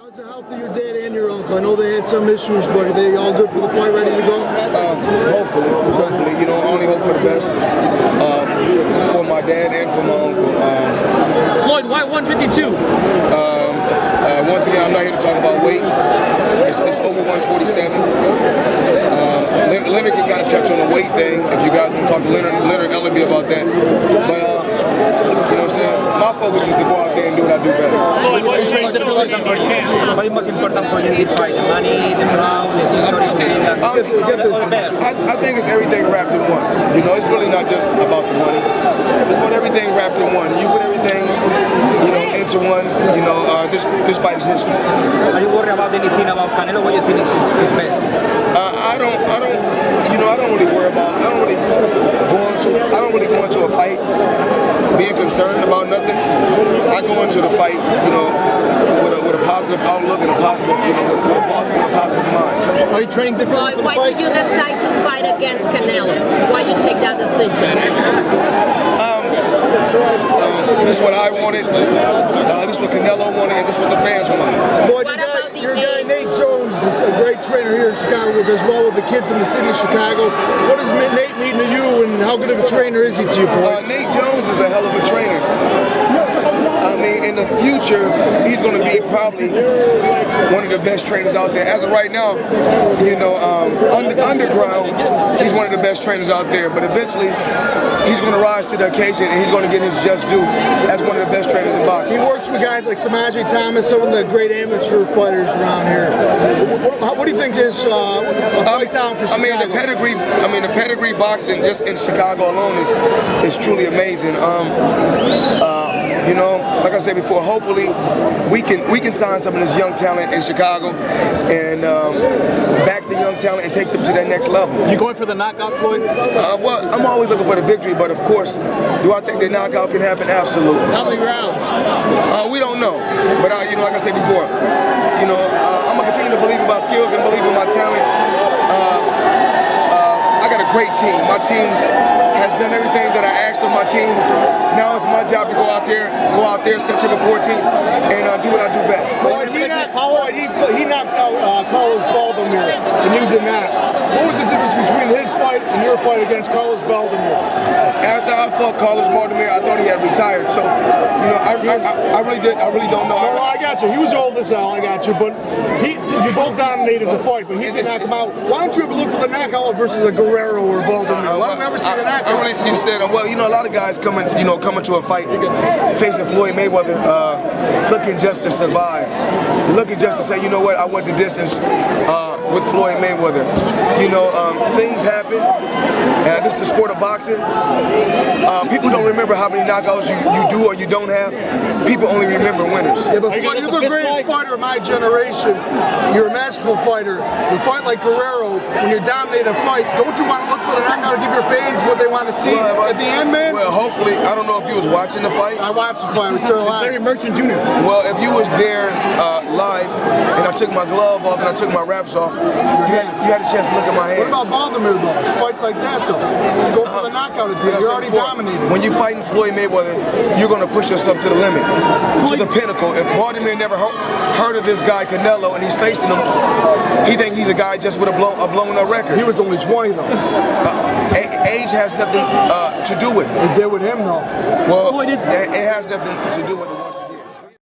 How's the health of your dad and your uncle? I know they had some issues, but are they all good for the fight, ready to go? Hopefully. You know, only hope for the best for my dad and for my uncle. Floyd, why 152? Once again, I'm not here to talk about weight. It's over 147. Leonard can kind of touch on the weight thing if you guys want to talk to Leonard Ellerby about that. But you know what I'm saying? My focus is to go out there and do what I do best. What is most important for you in this fight? The money, the crowd, the history, I think it's everything wrapped in one. You know, it's really not just about the money. It's about everything wrapped in one. You put everything, you know, into one. You know, this fight is history. Are you worried about anything about Canelo? What do you think is best? I don't really worry about. I don't really go into a fight being concerned about nothing. I go into the fight, you know, with a positive outlook and a positive, you know, with a positive mind. Are you training differently for the Why fight? did you decide to fight against Canelo? Why you take that decision? This is what I wanted. This is what Canelo wanted, and this is what the fans wanted. Floyd, What about the your guy age? Nate Jones is a great trainer here in Chicago who does well with the kids in the city of Chicago. What does Nate mean to you, and how good of a trainer is he to you, Floyd? Nate Jones is a hell of a trainer. I mean, in the future, he's going to be probably one of the best trainers out there. As of right now, you know, underground, he's one of the best trainers out there. But eventually, he's going to rise to the occasion, and he's going to get his just due as one of the best trainers in boxing. He works with guys like Samaje Thomas, some of the great amateur fighters around here. What do you think is a fight town for Chicago? The pedigree boxing just in Chicago alone is truly amazing. You know, like I said before, hopefully we can sign some of this young talent in Chicago and back the young talent and take them to that next level. You going for the knockout, Floyd? Well, I'm always looking for the victory, but of course, do I think the knockout can happen? Absolutely. How many rounds? We don't know, but you know, like I said before, you know, I'm gonna continue to believe in my skills and believe in my talent. I got a great team. My team has done everything that I asked of my team. Now it's my job to go out there September 14th and do what I do best. Floyd, he knocked out Carlos Baldomir, and you did not. What was the difference between his fight and your fight against Carlos Baldomir? After I fought Carlos Baldomir, I thought he had retired. So, you know, I really don't know. No, I got you. He was old as hell, I got you. But you both dominated the fight, but he did knock him out. Why don't you ever look for the knockout versus a Guerrero or Baldomir? Why don't we ever see the knockout? You said, well, you know, a lot of guys coming to a fight facing Floyd Mayweather, looking just to survive, looking just to say, you know what, I went the distance with Floyd Mayweather. You know, things happen. This is the sport of boxing. People don't remember how many knockouts you do or you don't have. People only remember winners. Yeah, but Floyd, you're the greatest fighter of my generation. You're a masterful fighter. You fight like Guerrero, when you're dominating a fight, don't you want to look for the knockout to give your fans what they want to see at the end, man? Well, hopefully, I don't know if you was watching the fight. I watched the fight. I was still alive. Larry Merchant Jr. Well, if you was there live and I took my glove off and I took my wraps off, you had a chance to look at my hand. What about Baldomir, though? Fights like that, though. Go for the knockout at the end. You're already dominated. When you're fighting Floyd Mayweather, you're going to push yourself to the limit, to the pinnacle. If Baldomir never heard of this guy Canelo and he's facing him, he thinks he's a guy just with a blown up record. He was only 20, though. Age has nothing to do with it. It did with him, though. Well, it has nothing to do with it.